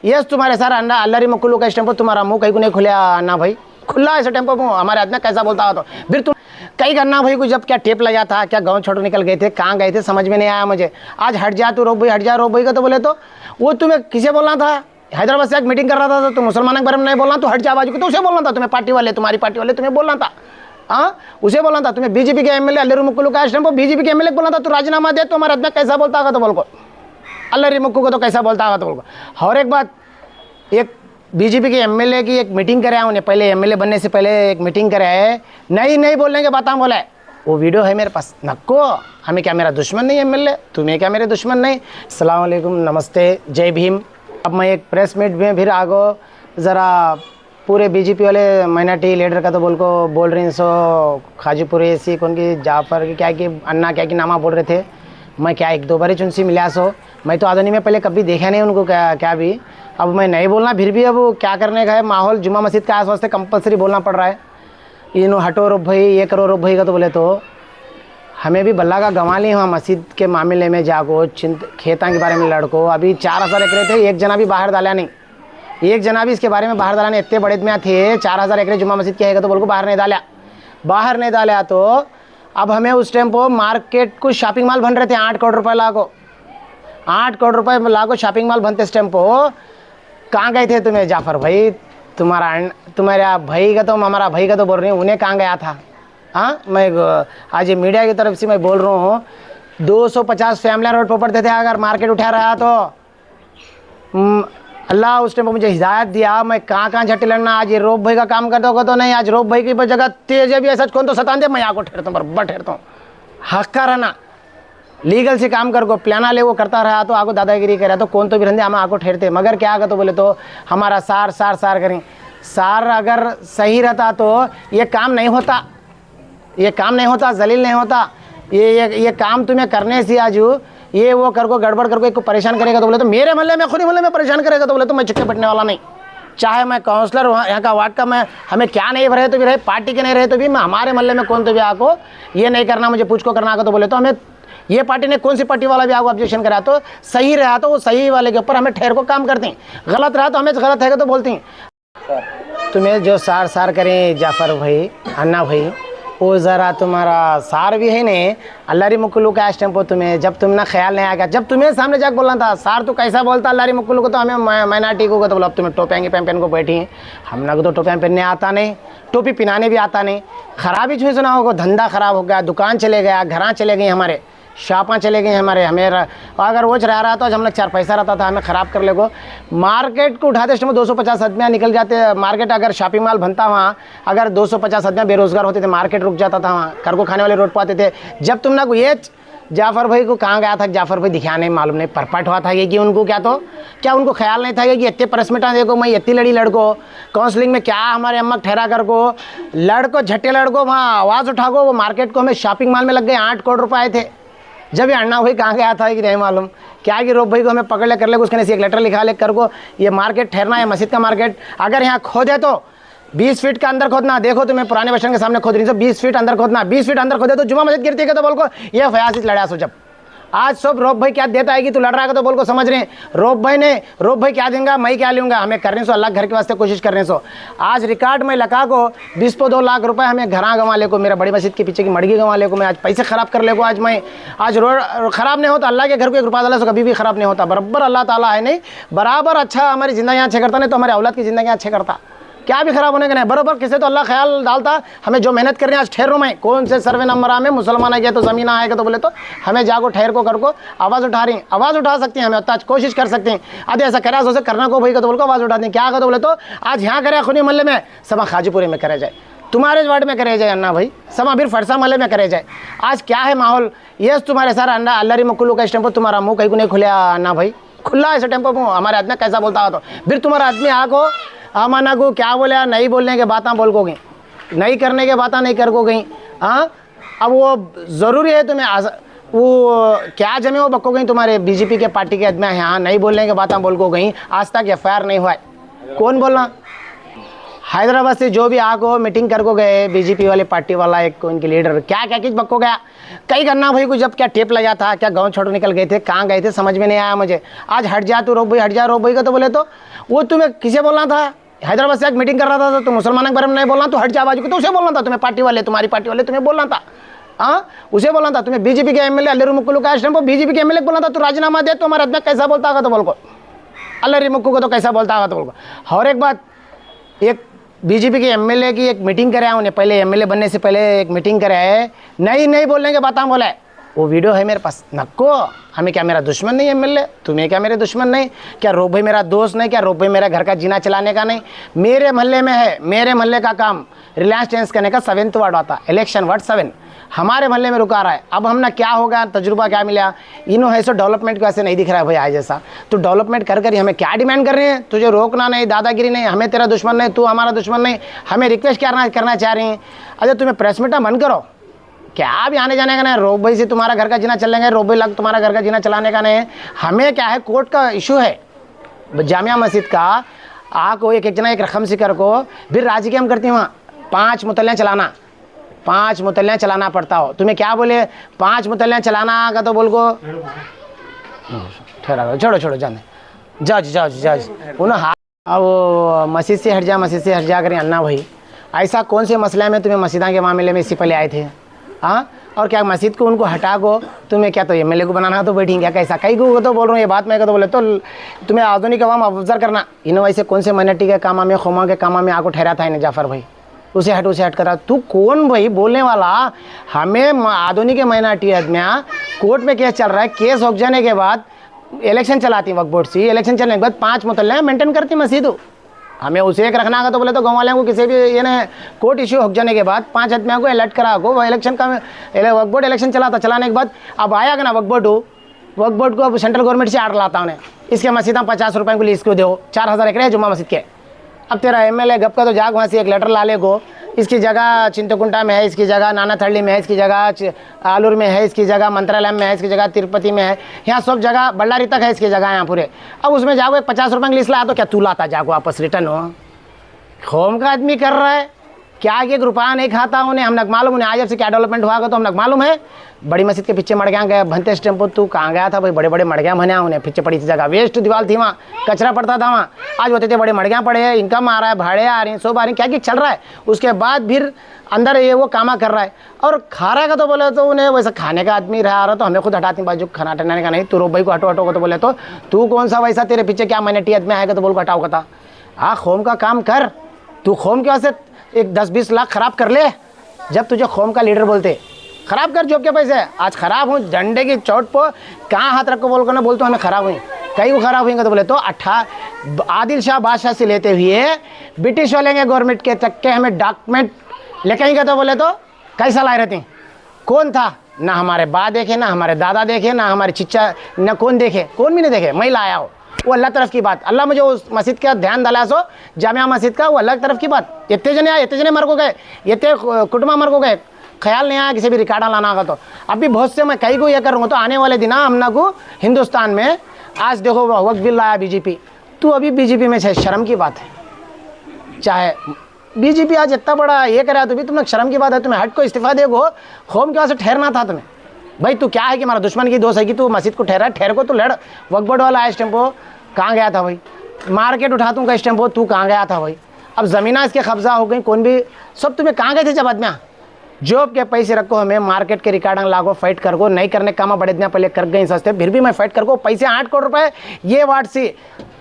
Yes तुम्हारे sir अन्ना अल्लारी मकुल्लू का tempo तुम्हारा मुंह कहीं को नहीं खुला अन्ना भाई, खुला ऐसा टेम्पो मुंह हमारे आदमी कैसा बोलता हो तो फिर तुम कहीं अन्ना भाई को जब क्या टेप लगा था, क्या गाँव छोड़ निकल गए थे, कहाँ गए थे समझ में नहीं आया मुझे। आज हट जा तू रोक भाई, हट जा रोक भाई का तो बोले तो वो तुम्हें किसे बोलना था? हैदराबाद से एक मीटिंग कर रहा था तो तुम मुसलमानों के बारे में नहीं बोलना, तो हट जा बाजू को, तो उसे बोलना था तुम्हें, पार्टी वाले तुम्हारी पार्टी वाले तुम्हें बोलना था। हाँ उसे बोलना था तुम्हें, बीजेपी के एमएलए अल्लारी मकुल्लू का टेम्पो बीजेपी के एमएलए बोलना था, तू राजीनामा दे, तो हमारे आदमी कैसा बोलता होगा तो बोल को, अल्लारी मक्कू को तो कैसा बोलता होगा तो बोल को। और एक बात, एक बीजेपी के एमएलए की एक मीटिंग कराया उन्हें, पहले एमएलए बनने से पहले एक मीटिंग कराया है, नहीं बोलने के बात बोला है, वो वीडियो है मेरे पास। नक्को हमें क्या मेरा दुश्मन नहीं एमएलए, तुम्हें क्या मेरे दुश्मन नहीं। अस्सलाम वालेकुम, नमस्ते, जय भीम। अब मैं एक प्रेस मीट में फिर आगो ज़रा पूरे बीजेपी वाले माइनॉरिटी लीडर का तो बोल रही सो खाजीपुरी सी कौन की जाफर की क्या कि अन्ना क्या कि नामा बोल रहे थे। मैं क्या एक दो बार ही उनसे मिला सो, मैं तो आदमी में पहले कभी देखा नहीं उनको क्या भी। अब मैं नहीं बोलना फिर भी अब क्या करने का है, माहौल जुम्मा मस्जिद का आस वास्ते कंपलसरी बोलना पड़ रहा है। इन्हों हटो रो भाई, ये करो रो भाई का तो बोले तो हमें भी बल्ला का गंवा ली वहाँ मस्जिद के मामले में जाको खेता के बारे में लड़को। अभी 4000 एकड़ थे, एक जना भी बाहर डाला नहीं, एक जना भी इसके बारे में बाहर डाला नहीं। इतने बड़े में थे 4000 एकड़ जुम्मा मस्जिद क्या है तो बोल को बाहर नहीं डाला तो अब हमें उस टाइम पर मार्केट को शॉपिंग मॉल बन रहे थे, 8 करोड़ रुपये लागो, 8 करोड़ रुपये लागो शॉपिंग मॉल बनते इस टाइम पर। कहाँ गए थे तुम्हें जाफर भाई, तुम्हारा भाई का तो हमारा भाई का तो बोल रही हूँ, उन्हें कहाँ गया था? हाँ मैं आज मीडिया की तरफ से मैं बोल रहा हूँ, 250 फैमिली रोड पर पड़ते थे, अगर मार्केट उठा रहा तो अल्लाह उस टाइम पर मुझे हिदायत दिया, मैं कहाँ झट्टे लड़ना। आज ये रोब भाई का काम करता होगा तो नहीं, आज रोब भाई की जगह तेज भी ऐसा कौन तो सतान दे, मैं आको ठहरता हूँ, बराबर ठहरता हूँ। हक का रहना, लीगल से काम कर को प्लाना ले वो करता रहा तो आगो दादागिरी करे तो कौन तो भी रंधे हम आको ठहरते। मगर क्या आगा तो बोले तो हमारा सार करें, सार अगर सही रहता तो ये काम नहीं होता, ये काम नहीं होता, जलील नहीं होता। ये काम तुम्हें करने से आज ये वो कर को गड़बड़ करके को परेशान करेगा तो बोले तो मेरे मोहल्ले में खुद ही मोहल्ले में परेशान करेगा तो बोले तो मैं चुपके बैठने वाला नहीं। चाहे मैं काउंसलर यहाँ का वार्ड का, मैं हमें क्या नहीं रहे तो भी रहे, पार्टी के नहीं रहे तो भी मैं हमारे मोहल्ले में कौन तो भी आको ये नहीं करना, मुझे पूछ को करना आगा तो बोले तो हमें ये पार्टी ने कौन सी पार्टी वाला भी आगो ऑब्जेक्शन करा तो सही रहा तो वो सही वाले के ऊपर हमें ठहर को काम करते हैं, गलत रहा तो हमें गलत है तो बोलती हैं। तुम्हें जो सार करें जाफर भाई, अन्ना भाई, वो ज़रा तुम्हारा सार भी है नहीं अल्लारी मकुल्लू का इस टाइम पर तुम्हें जब तुम ना ख्याल नहीं आएगा, जब तुम्हें सामने जाकर बोलना था सार तो कैसा बोलता अल्लारी मकुल्लू को तो हमें माइनॉरिटी को तो बोला अब तुम्हें टोपियाँ पहन को बैठी हैं, हम ना को तो टोपियाँ पहनने आता नहीं, टोपी पहनाने भी आता नहीं। खराबी जो सुना होगा, धंधा ख़राब हो गया, दुकान चले गया, घर चले गए, हमारे शापा चले गए हमारे, हमें अगर वो रह रहा तो आज हम लोग 4 पैसा रहता था हमें ख़राब कर ले को। मार्केट को उठाते समय 250 आदमियाँ निकल जाते मार्केट, अगर शॉपिंग मॉल बनता वहाँ अगर 250 आदमियाँ बेरोजगार होते थे, मार्केट रुक जाता था, वहाँ कर को खाने वाले रोड पर आते थे। जब तुम ना को ये जाफर भाई को कहाँ गया था, जाफर भाई दिखा नहीं मालूम नहीं, परपट हुआ था ये कि उनको क्या उनको ख्याल नहीं था कि इतने परसमिटा देखो मैं इतनी लड़ी लड़को काउंसलिंग में क्या हमारे अम्मा ठहरा कर को लड़को झट्टे लड़को वहाँ आवाज़ उठा को, वो मार्केट को हमें शॉपिंग मॉल में लग गए 8 करोड़ रुपये आए थे। जब ये अन्ना भाई कहाँ गया था कि नहीं मालूम, क्या कि रोब भाई को हमें पकड़ ले कर ले, उसके एक लेटर लिखा ले कर को ये मार्केट ठहरना है मस्जिद का मार्केट, अगर यहाँ खोदे तो 20 फीट का अंदर खोदना, देखो तुम्हें पुराने बस स्टैंड के सामने खोद रही तो 20 फीट अंदर खोदना, 20 फीट अंदर खोदे तो जुम्मा मस्जिद गिरती है तो बोल को ये फयासिस लड़ा सो। जब आज सब रोब भाई क्या देता है कि तू लड़ रहा है तो बोल को समझ रहे हैं रोब भाई क्या देंगे, मैं क्या लूँगा, हमें करने सो अल्लाह घर के वास्ते कोशिश करने सो। आज रिकॉर्ड में लगा को 20-2 लाख रुपए हमें घरा गंवा ले को, मेरा बड़ी मस्जिद के पीछे की मड़गी गंवा ले को, मैं आज पैसे ख़राब कर ले को, आज मैं आज रोड ख़राब नहीं होता, अल्लाह के घर को 1 रुपया डाला सो कभी भी ख़राब नहीं होता, बराबर अल्लाह ताला है नहीं बराबर अच्छा हमारी ज़िंदगी अच्छे करता, नहीं तो हमारे औलाद की ज़िंदगी अच्छे करता, क्या भी खराब होने का नहीं, बराबर किसे तो अल्लाह ख्याल डालता। हमें जो मेहनत करनी है आज ठहर में कौन से सर्वे नंबर में मुसलमान आ गया तो ज़मीन आएगा तो बोले तो हमें जाको ठहर को कर को आवाज़ उठा रही, आवाज़ उठा सकती हैं, हमें आज कोशिश कर सकते हैं। आधे ऐसा करा सोचे करना को भाई का तो बोल को आवाज़ उठाते हैं, क्या का तो बोले तो आज यहाँ करे खुनी मोहल्ले में, समा खाजीपुरी में करे जाए, तुम्हारे वार्ड में करे जाए अन्ना भाई, समा फिर फरसा मोहल्ले में करे जाए। आज क्या है माहौल, यस तुम्हारे सारा अन्ना अल्लारी मकुल्लू का टेम्पो तुम्हारा मुँह कहीं को नहीं खुला अन्ना भाई, खुला ऐसा टेम्पो मुँह हमारे आदमी कैसा बोलता हो तो फिर तुम्हारा आदमी आको अमाना को क्या बोले, नहीं बोलने के बातें बोल को गई, नहीं करने के बातें नहीं कर को गई। हाँ अब वो ज़रूरी है तुम्हें वो क्या जमे वो बक्को गई, तुम्हारे बीजेपी के पार्टी के आदमी यहाँ नहीं बोलने के बातें बोल को गई, आज तक FIR नहीं हुआ है, कौन बोलना हैदराबाद से जो भी आको मीटिंग कर को गए बीजेपी वाले पार्टी वाला एक उनके लीडर क्या क्या किस बक्को गया कई करना भाई को जब क्या टेप लगा था क्या गांव छोड़ निकल गए थे कहाँ गए थे समझ में नहीं आया मुझे। आज हट जा तू रोक भाई हट जा रोक भाई का तो बोले तो वो तुम्हें किसे बोलना था। हैदराबाद से एक मीटिंग कर रहा था तो तुम मुसलमानों के बारे में नहीं बोलना तो हट जा बाजू को तो उसे बोलना था तुम्हें पार्टी वाले तुम्हारी पार्टी वाले तुम्हें बोलना था। हाँ उसे बोलना था तुम्हें बीजेपी के एमएलए अल्लरी मुक्कुलू का आश्रम को बीजेपी के एमएलए बोलना था तू राजीनामा दे तो हमारे आदमी कैसा बोलता होगा तो बोल को अल्लरी मुक्कू को तो कैसा बोलता होगा तो बोल को। और एक बात एक बीजेपी के एमएलए की एक मीटिंग कराया उन्हें पहले एमएलए बनने से पहले एक मीटिंग कराया है नहीं बोलने के बात बोला है वो वीडियो है मेरे पास नक्को हमें क्या मेरा दुश्मन नहीं एमएलए तुम्हें क्या मेरे दुश्मन नहीं क्या रोब भाई मेरा दोस्त नहीं क्या रोब भाई मेरा घर का जीना चलाने का नहीं मेरे मोहल्ले में है मेरे मोहल्ले का काम रिलायंस ट्रेंड्स करने का 7th वार्ड आता इलेक्शन वार्ड 7 हमारे मोहल्ले में रुका रहा है। अब हमने क्या होगा तजुर्बा क्या मिला इन्हों है सो डेवलपमेंट वैसे नहीं दिख रहा है भाई आज जैसा तो डेवलपमेंट कर कर हमें क्या डिमांड कर रहे हैं तुझे रोकना नहीं दादागिरी नहीं हमें तेरा दुश्मन नहीं तू हमारा दुश्मन नहीं हमें रिक्वेस्ट करना चाह रही हैं। अच्छा तुम्हें प्रेस मीटा बंद करो क्या भी आने जाने का नहीं रोब भाई से तुम्हारा घर का जीना चलेंगे रोब भाई लग तुम्हारा घर का जीना चलाने का नहीं है। हमें क्या है कोर्ट का इशू है जामिया मस्जिद का को एक जना एक रकम सिकर को फिर राजी हम करती वहाँ 5 मुतल्लियाँ चलाना पड़ता हो तुम्हें क्या बोले 5 मुतल्लियाँ चलाना का तो बोल को ठहरा छोड़ो जाने जज उन्हें अब वो मस्जिद से हट जा करें अन्ना भाई ऐसा कौन से मसले में तुम्हें मस्जिदा के मामले में इससे पहले आए थे। हाँ और क्या मस्जिद को उनको हटा को तुम्हें क्या तो एमएलए को बनाना तो बैठेंगे क्या कैसा कई को तो बोल रहा हूँ ये बात मैं तो बोले तो तुम्हें आधुनिक अवाम ऑब्जर्व करना इन वैसे कौन से माइनॉरिटी के कामा में खोमा के कामा में आको ठहरा था इन्हें जाफर भाई उसे हट करा तू कौन भाई बोलने वाला हमें आधुनिक माइनॉरिटी आदमियाँ कोर्ट में केस चल रहा है केस हो जाने के बाद इलेक्शन चलाती वक्फ बोर्ड से इलेक्शन चलने के बाद 5 मुतल्ले मेंटेन करती मस्जिद हमें उसे एक रखना का तो बोले तो गाँव वाले को किसी भी ये ना कोर्ट इश्यू हो जाने के बाद 5 आदमियों को अलर्ट करा को वो इलेक्शन का वक्फ बोर्ड इलेक्शन चलाने के बाद अब आया ना वक्फ बोर्ड को अब सेंट्रल गवर्नमेंट से आर्डर लाता उन्हें इसके मस्जिदा 50 रुपये को लीज को दो 4000 एकड़ है जुम्मा मस्जिद के। अब तेरा एमएलए गप का तो जाग वहाँ से एक लेटर ला ले को इसकी जगह चिंतकुंटा में है इसकी जगह नानाथड़ी में है इसकी जगह आलूर में है इसकी जगह मंत्रालय में है इसकी जगह तिरुपति में है यहाँ सब जगह बल्लारी तक है इसकी जगह यहाँ पूरे। अब उसमें जाओ एक 50 रुपये की लिस्ट ला तो क्या तू लाता जागो वापस रिटर्न हो होम का आदमी कर रहा है क्या एक रुपया नहीं खाता उन्हें हम नक मालूम उन्हें आज से क्या डेवलपमेंट हुआ तो हम नक मालूम है। बड़ी मस्जिद के पीछे मड़ गया भनते टेम्पो तू कहाँ गया था भाई बड़े मड़ गया मना उन्हें पीछे पड़ी थी जगह वेस्ट दीवार थी वहाँ कचरा पड़ता था वहाँ आज होते थे बड़े मड़गियाँ पड़े हैं इनकम आ रहा है भाड़े आ रही हैं सब आ रही क्या चल रहा है उसके बाद फिर अंदर ये वो कामा कर रहा है और खा रहा है का तो बोले तो उन्हें वैसा खाने का आदमी रहा तो हमें खुद हटाती बाजू खाना टनाने का नहीं तू रोब भाई को हटो को तो बोले तो तू कौन सा वैसा तेरे पीछे क्या माइनॉरिटी आदमी आएगा तो बोल को हटाओ कता हाँ खोम का काम कर तू खोम के वास्ते एक 10-20 लाख खराब कर ले जब तुझे खोम का लीडर बोलते खराब कर जॉब के पैसे आज खराब हूँ झंडे की चोट पर कहाँ हाथ रख को बोल कर ना बोलते हमें खराब हुई कई को खराब हुई तो बोले तो आदिल शाह बादशाह से लेते हुए ब्रिटिश वाले के गवर्नमेंट के तक के हमें डॉक्यूमेंट लेके ही तो बोले तो कैसा लाए रहती कौन था ना हमारे बा देखे ना हमारे दादा देखे ना हमारे चिच्चा ना कौन देखे कौन भी नहीं देखे मैं लाया हो वो अल्लाह तरफ की बात अल्लाह मुझे उस मस्जिद का ध्यान दिला सो जामिया मस्जिद का वो अल्लाह तरफ की बात इतने जने मर को गए इतने कुटुंबा मर को गए ख्याल नहीं आया किसी भी रिकॉर्डा लाना का तो अभी बहुत से मैं कई को ये कर रहा हूँ तो आने वाले दिन हमना को हिंदुस्तान में आज देखो वक्त बिल लाया बीजेपी तू अभी बीजेपी में शर्म की बात है चाहे बीजेपी आज इतना बड़ा ये करा तो भी तुमने शर्म की बात है तुम्हें हट को इस्तीफा देगो होम के वहाँ से ठहरना था तुम्हें भाई तू क्या है कि हमारा दुश्मन की दोस्त है कि तू मस्जिद को ठहर को तो लड़ वक्फ बोर्ड वाला इस टेम्पो कहाँ गया था भाई मार्केट उठा दूँगा इस टेम्पो तू कहाँ गया था भाई अब ज़मीना इसके कब्जा हो गई कौन भी सब तुम्हें कहाँ गए थे जब आदमियाँ जॉब के पैसे रखो हमें मार्केट के रिकॉर्ड लागो फाइट कर को नहीं करने कामा बड़े दिन पहले कर गई सस्ते फिर भी मैं फाइट कर को पैसे 8 करोड़ रुपए ये वार्ड से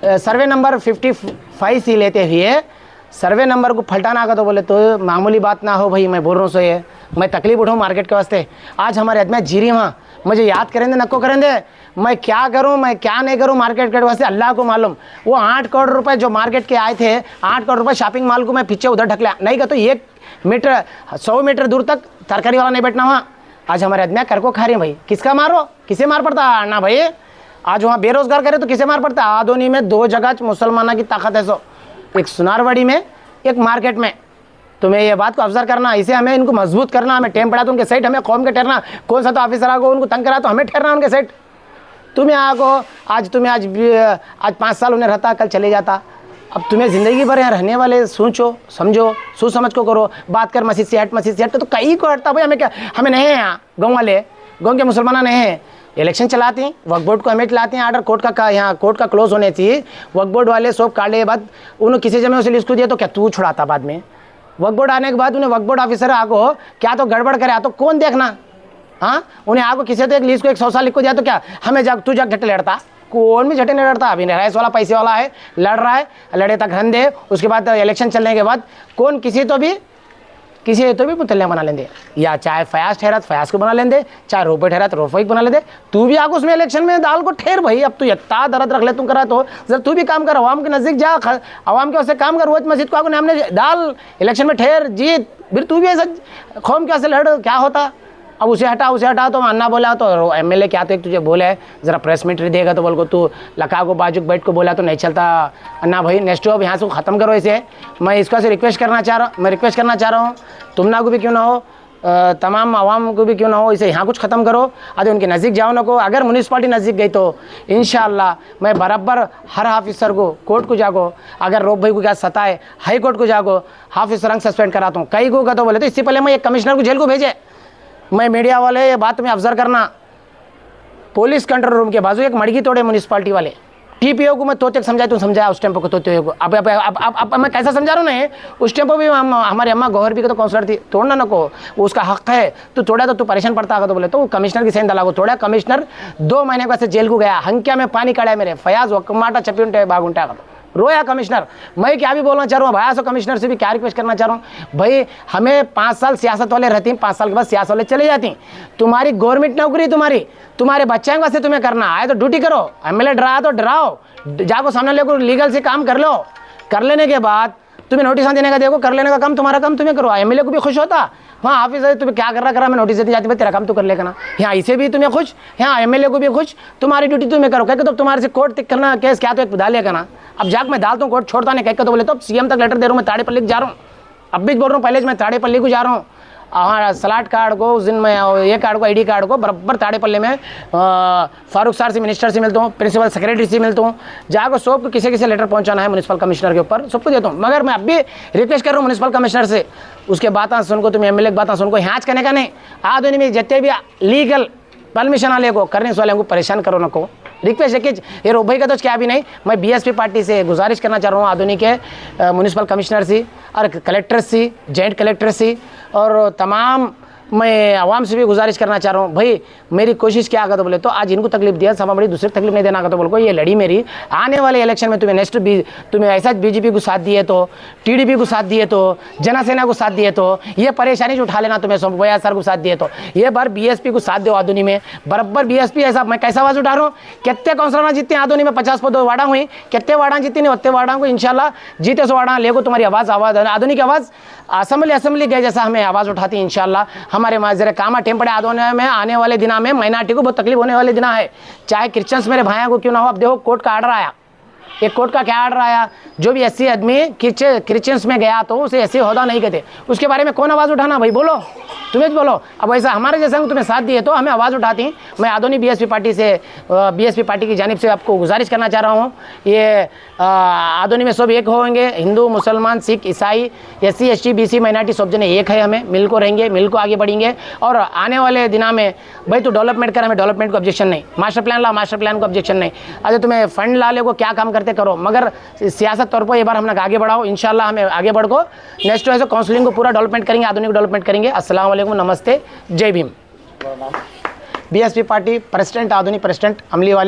सर्वे नंबर 55 सी लेते हुए सर्वे नंबर को फलटाना का तो बोले तो मामूली बात ना हो भाई मैं बोल रहा हूँ सो ये मैं तकलीफ उठाऊँ मार्केट के वास्ते आज हमारे आदमी जीरी वहाँ मुझे याद करेंगे नको करेंगे मैं क्या करूँ मैं क्या नहीं करूँ मार्केट के वास्ते अल्लाह को मालूम वो 8 करोड़ रुपए जो मार्केट के आए थे 8 करोड़ रुपए शॉपिंग मॉल को मैं पीछे उधर ढकला नहीं का तो 1 मीटर 100 मीटर दूर तक तरकारी वाला नहीं बैठना वहाँ आज हमारे आदमी कर को खा रहे हैं भाई किसका मारो किसे मार पड़ता ना भाई आज वहाँ बेरोजगार करे तो किसे मार पड़ता आदोनी में 2 जगह मुसलमाना की ताकत है सो एक सुनारवाड़ी में एक मार्केट में तुम्हें ये बात को ऑब्जर्व करना इसे हमें इनको मजबूत करना हमें टेम पड़ा तो उनके साइड हमें कौम के ठहरना कौन सा तो ऑफिसर आगो उनको तंग करा तो हमें ठहरना उनके साइड तुम्हें आगो आज 5 साल उन्हें रहता कल चले जाता अब तुम्हें ज़िंदगी भर यहाँ रहने वाले, सोचो समझो, सोच समझ को करो, बात कर मस्जिद से हट तो कहीं को हटता भाई, हमें क्या, हमें नहीं है यहाँ गाँव वाले, गाँव के मुसलमान नहीं हैं, इलेक्शन चलाते हैं, वक्फ बोर्ड को हमें लाते हैं आर्डर, कोर्ट का यहाँ कोर्ट का क्लोज होने चाहिए, वक्फ बोर्ड वाले सब काटने के बाद उन्होंने किसी जगह उसे लिस्ट को दिया तो क्या तू छुड़ाता बाद में, वक्फ बोर्ड आने के बाद उन्हें वक्फ बोर्ड ऑफिसर आगो क्या तो गड़बड़ करे तो कौन देखना, हाँ उन्हें आगो किसी तो एक लीज को 100 साल लिख को दिया तो क्या हमें तू जाग झटे लड़ता, कौन भी झटे नहीं लड़ता, अभी राइस वाला पैसे वाला है लड़ रहा है, लड़े तक घन दे, उसके बाद इलेक्शन चलने के बाद कौन किसी तो भी मुतल्ला बना लेंगे, या चाहे फयाज ठहरा तो फयाज को बना लेंगे, चाहे रोपे ठहरा तो रोपे को बना लेंगे, तू भी आगो उसमें इलेक्शन में दाल को ठहर भाई, अब तू इतना दर्द रख ले तुम करा तो जब तू भी काम कर, आवाम के नज़दीक जा, आवाम के उससे काम कर, वो मस्जिद को आगो हमने दाल इलेक्शन में ठहर जीत, फिर तू भी ऐसा कौम के ऐसे लड़ क्या होता, अब उसे हटा तो अन्ना बोला तो एमएलए क्या तो एक तुझे बोला है ज़रा प्रेस मीट देगा तो बोल को तू लका को बाजू बैठ को बोला तो नहीं चलता, अन्ना भाई नेक्स्ट अब यहाँ से ख़त्म करो इसे, मैं इसका से रिक्वेस्ट करना चाह रहा हूँ तुम ना को भी क्यों ना हो, तमाम आवाम को भी क्यों ना हो, इसे यहाँ कुछ ख़त्म करो, अरे उनके नज़दीक जाओ ना को, अगर म्यूनसिपालिटी नज़दीक गई तो इंशाअल्लाह मैं बराबर हर हाफिज सर को कोर्ट को जागो, अगर रोब भाई को क्या सताए हाई कोर्ट को जागो, हाफिज रंग सस्पेंड कराता हूँ, कई को तो बोले तो इससे पहले मैं एक कमिश्नर को जेल को भेजे, मैं मीडिया वाले ये बात में ऑब्जर्व करना, पुलिस कंट्रोल रूम के बाजू एक मड़गी तोड़े म्यूनसिपालिटी वाले, टीपीओ को मैं तोते समझाया तुम समझाया उस टेम्पो को तोते को, अब मैं कैसा समझा रहा हूँ ना, उस टेम्पो भी हमारी अम्मा गौहर भी को तो काउंसलर थी, तोड़ना न को उसका हक है, तू तोड़ा तो तू परेशान पड़ता होगा तो बोले तो कमिश्नर की सेंध को तोड़ा, कमिश्नर 2 महीने का से जेल को गया, हंकिया में पानी काढ़ा मेरे फयाज वकमाटा चपी बागुंटा रोया कमिश्नर, मैं क्या भी बोलना चाह रहा हूँ भाई, सो कमिश्नर से भी क्या रिक्वेस्ट करना चाह रहा हूँ भाई, हमें 5 साल सियासत वाले रहती हैं, 5 साल के बाद सियासत वाले चले जाती, तुम्हारी गवर्नमेंट नौकरी तुम्हारे बच्चे के वास्ते तुम्हें करना आए तो ड्यूटी करो, एमएलए डराया तो डराओ, जाको सामने लेकर लीगल से काम कर लो, कर लेने के बाद तुम्हें नोटिस देने का देखो, कर लेने का काम तुम्हारा काम तुम्हें करो, एमएलए को भी खुश होता, वहाँ ऑफिस है तुम्हें क्या कर रहा मैं नोटिस देती जाती भाई तेरा काम तो कर लेगा ना, यहाँ इसे भी तुम्हें खुश, यहाँ एमएलए को भी खुश, तुम्हारी ड्यूटी तुम्हें करो, कहकर तो तुम्हारे से कोर्ट तक करना केस क्या तो एक डालेगा ना, अब जाकर मैं डालता हूँ कोर्ट छोड़ता नहीं, कहकर तो बोले तो सीएम तक लेटर दे रहा हूँ, मैं ताड़ेपल्ली जा रहा हूँ, अब भी बोल रहा हूँ पहले मैं ताड़ेपल्ली को जा रहा हूँ, हाँ सलाट कार्ड को उस दिन मैं ये कार्ड को आईडी कार्ड को बराबर ताड़ेपल्ली में फारूक सर से मिनिस्टर से मिलता हूँ, प्रिंसिपल सेक्रेटरी से मिलता हूँ, जाकर सबको किसी लेटर पहुँचाना है म्यूनसिपल कमिश्नर के ऊपर सबको देता हूँ, मगर मैं अब भी रिक्वेस्ट कर रहा हूँ म्यूनसिपल कमिश्नर से, उसके बात सुन को तुम एमएलए की बात सुन को यहाँ करने का नहीं, आधुनिक में जितने भी लीगल परमिशन वाले को करने वाले को परेशान करो ना को, रिक्वेस्ट है कि ये रोब भाई का तो क्या भी नहीं, मैं बीएसपी पार्टी से गुजारिश करना चाह रहा हूँ आधुनिक के म्यूनसिपल कमिश्नर से और कलेक्टर से, जॉइंट कलेक्टर से और तमाम मैं आवाम से भी गुजारिश करना चाह रहा हूँ भाई, मेरी कोशिश क्या आगा तो बोले तो आज इनको तकलीफ दिया सब बड़ी दूसरी तकलीफ नहीं देना का तो बोल को, ये लड़ी मेरी आने वाले इलेक्शन में तुम्हें ऐसा बीजेपी को साथ दिए तो, टीडीपी को साथ दिए तो, जनसेना को साथ दिए तो, ये परेशानी जो उठा लेना तुम्हें वैया सर को साथ दिए तो, ये बार बीएसपी को साथ दो आधुनी में बराबर बीएसपी ऐसा मैं कैसा आवाज़ उठा रहा हूँ, कितने काउंसलर जीतते हैं आधुनी में 50 पद वाड़ा हुई, कितने वाड़ा जीती नहीं उतने वाड़ा को इंशाल्लाह जीते 100 वाड़ा लेगो, तुम्हारी आवाज़ आधुनिक आवाज़ असेंबली गए जैसा हमें आवाज़ उठाती है इंशाल्लाह, हमारे माजरे कामा टेम पड़े आदोने में आने वाले दिना में माइनॉरिटी को बहुत तकलीफ होने वाले दिना है, चाहे क्रिश्चियंस मेरे भाइयों को क्यों ना हो, अब देखो कोर्ट का आर्डर आया, एक कोर्ट का क्या आर्डर आया, जो भी एससी आदमी क्रिश्चियंस में गया तो उसे एससी होदा नहीं कहते, उसके बारे में कौन आवाज़ उठाना भाई बोलो, तुम्हें बोलो, अब ऐसा हमारे जैसा तुम्हें साथ दिए तो हमें आवाज़ उठाती, मैं आधुनिक बीएसपी पार्टी की जानिब से आपको गुजारिश करना चाह रहा हूँ, ये आधुनिक में सब एक होंगे, हिंदू मुसलमान सिख ईसाई एससी एसटी बीसी माइनॉरिटी सब जने एक है, हमें मिल को रहेंगे, मिल को आगे बढ़ेंगे और आने वाले दिना में भाई तू डेवलपमेंट कर, हमें डेवलपमेंट को ऑब्जेक्शन नहीं, मास्टर प्लान ला मास्टर प्लान को ऑब्जेक्शन नहीं, अगर तुम्हें फंड ला ले को क्या काम करते करो, मगर सियासत तौर पर ये बार हम लोग आगे बढ़ाओ इंशाल्लाह, हमें आगे बढ़ को नेक्स्ट वैसे काउंसलिंग को पूरा डेवलपमेंट करेंगे, आधुनिक डेवलपमेंट करेंगे। अस्सलाम वालेकुम, नमस्ते, जय भीम। बीएसपी पार्टी प्रेसिडेंट आधुनिक प्रेसिडेंट अमली वाली।